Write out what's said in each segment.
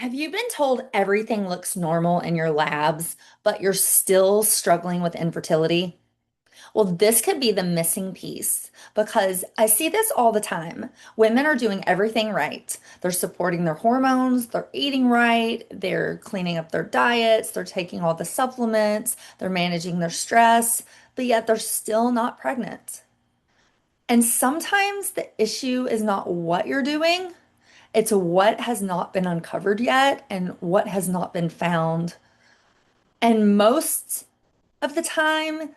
Have you been told everything looks normal in your labs, but you're still struggling with infertility? Well, this could be the missing piece because I see this all the time. Women are doing everything right. They're supporting their hormones, they're eating right, they're cleaning up their diets, they're taking all the supplements, they're managing their stress, but yet they're still not pregnant. And sometimes the issue is not what you're doing, it's what has not been uncovered yet and what has not been found. And most of the time,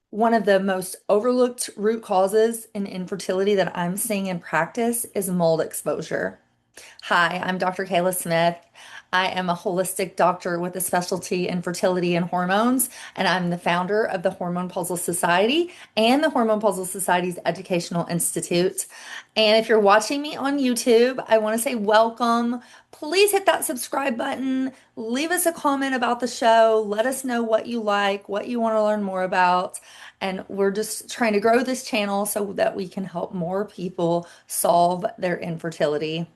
one of the most overlooked root causes in infertility that I'm seeing in practice is mold exposure. Hi, I'm Dr. Kayla Smith. I am a holistic doctor with a specialty in fertility and hormones, and I'm the founder of the Hormone Puzzle Society and the Hormone Puzzle Society's Educational Institute. And if you're watching me on YouTube, I want to say welcome. Please hit that subscribe button. Leave us a comment about the show. Let us know what you like, what you want to learn more about. And we're just trying to grow this channel so that we can help more people solve their infertility.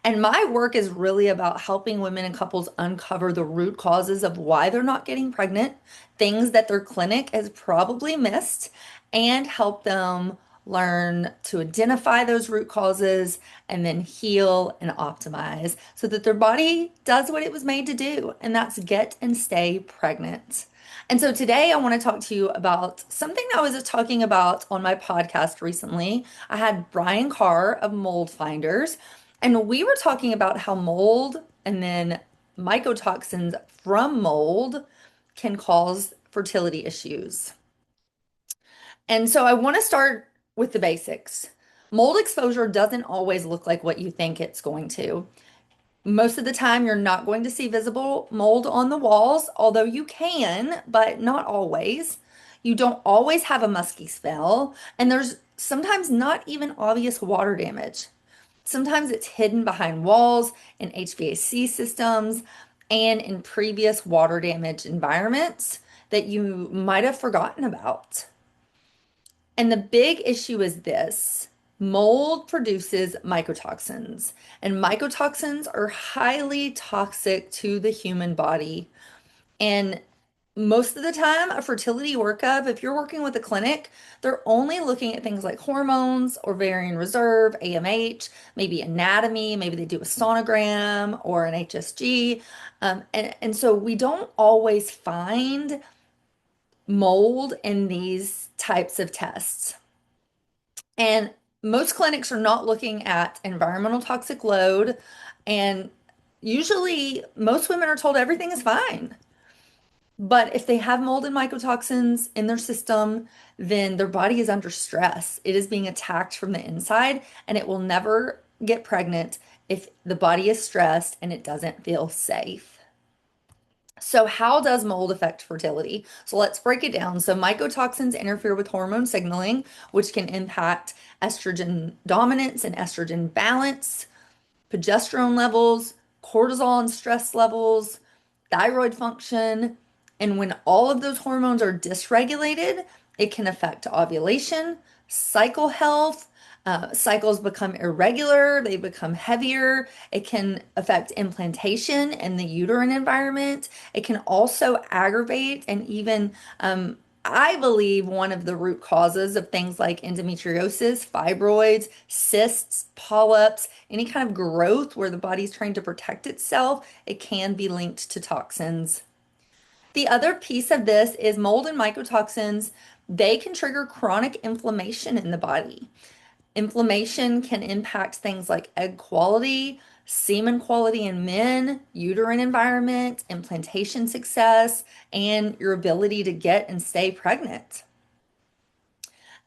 And my work is really about helping women and couples uncover the root causes of why they're not getting pregnant, things that their clinic has probably missed, and help them learn to identify those root causes and then heal and optimize so that their body does what it was made to do, and that's get and stay pregnant. And so today I want to talk to you about something I was talking about on my podcast recently. I had Brian Carr of Mold Finders, and we were talking about how mold and then mycotoxins from mold can cause fertility issues. And so I want to start with the basics. Mold exposure doesn't always look like what you think it's going to. Most of the time, you're not going to see visible mold on the walls, although you can, but not always. You don't always have a musky smell, and there's sometimes not even obvious water damage. Sometimes it's hidden behind walls in HVAC systems and in previous water damage environments that you might have forgotten about. And the big issue is this. Mold produces mycotoxins, and mycotoxins are highly toxic to the human body. And most of the time, a fertility workup, if you're working with a clinic, they're only looking at things like hormones, ovarian reserve, AMH, maybe anatomy, maybe they do a sonogram or an HSG. And so we don't always find mold in these types of tests. And most clinics are not looking at environmental toxic load. And usually, most women are told everything is fine. But if they have mold and mycotoxins in their system, then their body is under stress. It is being attacked from the inside, and it will never get pregnant if the body is stressed and it doesn't feel safe. So, how does mold affect fertility? So, let's break it down. So, mycotoxins interfere with hormone signaling, which can impact estrogen dominance and estrogen balance, progesterone levels, cortisol and stress levels, thyroid function. And when all of those hormones are dysregulated, it can affect ovulation, cycle health. Cycles become irregular, they become heavier. It can affect implantation and the uterine environment. It can also aggravate and even I believe one of the root causes of things like endometriosis, fibroids, cysts, polyps, any kind of growth where the body's trying to protect itself, it can be linked to toxins. The other piece of this is mold and mycotoxins. They can trigger chronic inflammation in the body. Inflammation can impact things like egg quality, semen quality in men, uterine environment, implantation success, and your ability to get and stay pregnant.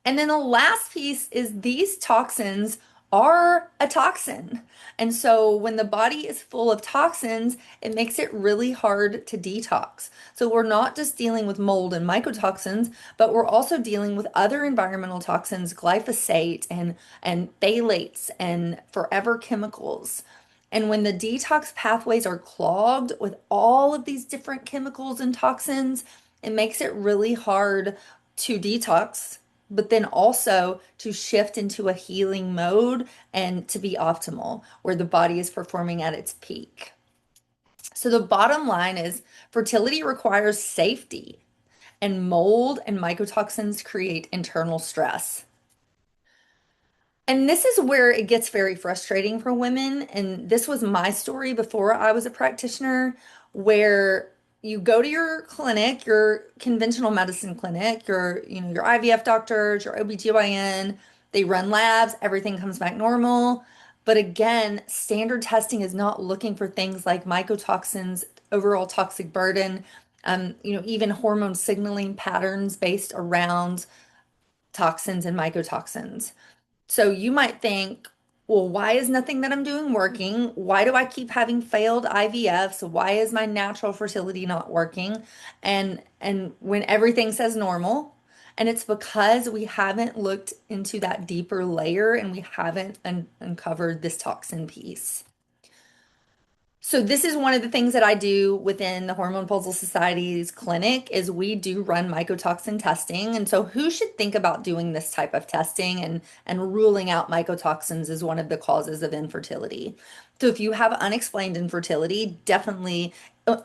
And then the last piece is these toxins are a toxin. And so when the body is full of toxins, it makes it really hard to detox. So we're not just dealing with mold and mycotoxins, but we're also dealing with other environmental toxins, glyphosate and phthalates and forever chemicals. And when the detox pathways are clogged with all of these different chemicals and toxins, it makes it really hard to detox, but then also to shift into a healing mode and to be optimal, where the body is performing at its peak. So the bottom line is fertility requires safety, and mold and mycotoxins create internal stress. And this is where it gets very frustrating for women. And this was my story before I was a practitioner, where you go to your clinic, your conventional medicine clinic, your IVF doctors, your OBGYN, they run labs, everything comes back normal. But again, standard testing is not looking for things like mycotoxins, overall toxic burden, even hormone signaling patterns based around toxins and mycotoxins. So you might think, well, why is nothing that I'm doing working? Why do I keep having failed IVFs? Why is my natural fertility not working? And when everything says normal, and it's because we haven't looked into that deeper layer and we haven't uncovered this toxin piece. So this is one of the things that I do within the Hormone Puzzle Society's clinic is we do run mycotoxin testing. And so who should think about doing this type of testing and ruling out mycotoxins as one of the causes of infertility? So if you have unexplained infertility, definitely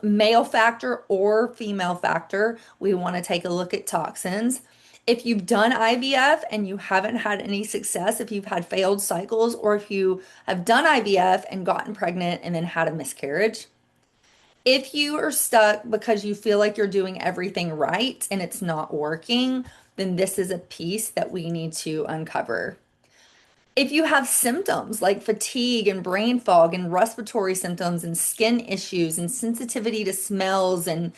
male factor or female factor, we want to take a look at toxins. If you've done IVF and you haven't had any success, if you've had failed cycles, or if you have done IVF and gotten pregnant and then had a miscarriage, if you are stuck because you feel like you're doing everything right and it's not working, then this is a piece that we need to uncover. If you have symptoms like fatigue and brain fog and respiratory symptoms and skin issues and sensitivity to smells and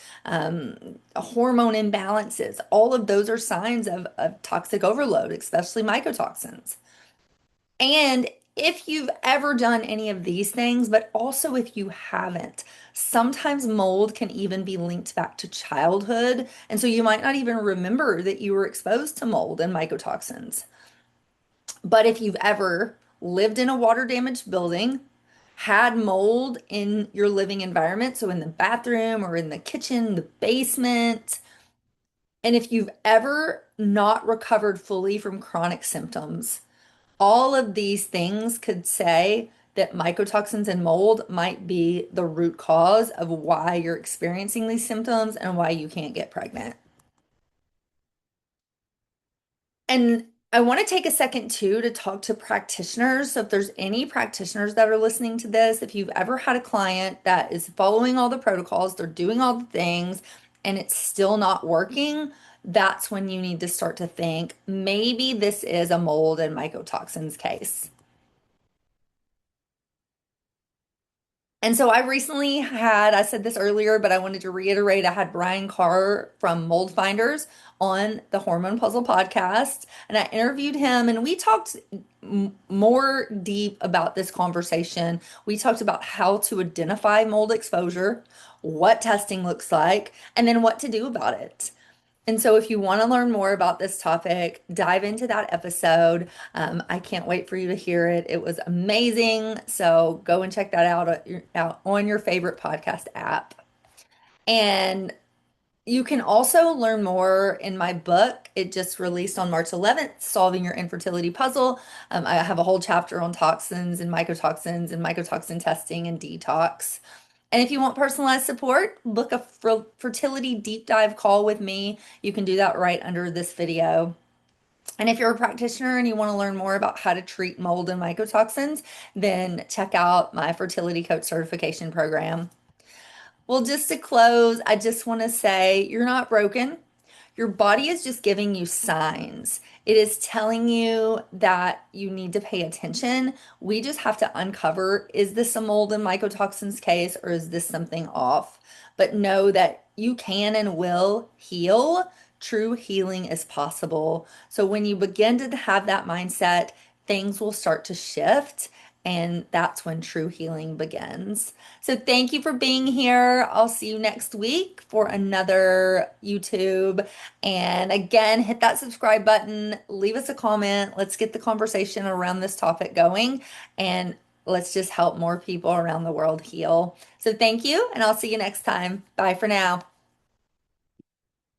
hormone imbalances, all of those are signs of toxic overload, especially mycotoxins. And if you've ever done any of these things, but also if you haven't, sometimes mold can even be linked back to childhood. And so you might not even remember that you were exposed to mold and mycotoxins. But if you've ever lived in a water damaged building, had mold in your living environment, so in the bathroom or in the kitchen, the basement, and if you've ever not recovered fully from chronic symptoms, all of these things could say that mycotoxins and mold might be the root cause of why you're experiencing these symptoms and why you can't get pregnant. And I want to take a second too to talk to practitioners. So if there's any practitioners that are listening to this, if you've ever had a client that is following all the protocols, they're doing all the things, and it's still not working, that's when you need to start to think maybe this is a mold and mycotoxins case. And so I recently had, I said this earlier, but I wanted to reiterate, I had Brian Carr from Mold Finders on the Hormone Puzzle podcast, and I interviewed him and we talked more deep about this conversation. We talked about how to identify mold exposure, what testing looks like, and then what to do about it. And so, if you want to learn more about this topic, dive into that episode. I can't wait for you to hear it. It was amazing. So, go and check that out on your favorite podcast app. And you can also learn more in my book. It just released on March 11th, Solving Your Infertility Puzzle. I have a whole chapter on toxins and mycotoxin testing and detox. And if you want personalized support, book a fertility deep dive call with me. You can do that right under this video. And if you're a practitioner and you want to learn more about how to treat mold and mycotoxins, then check out my fertility coach certification program. Well, just to close, I just want to say you're not broken. Your body is just giving you signs. It is telling you that you need to pay attention. We just have to uncover, is this a mold and mycotoxins case or is this something off? But know that you can and will heal. True healing is possible. So when you begin to have that mindset, things will start to shift. And that's when true healing begins. So thank you for being here. I'll see you next week for another YouTube. And again, hit that subscribe button, leave us a comment. Let's get the conversation around this topic going, and let's just help more people around the world heal. So thank you, and I'll see you next time. Bye for now.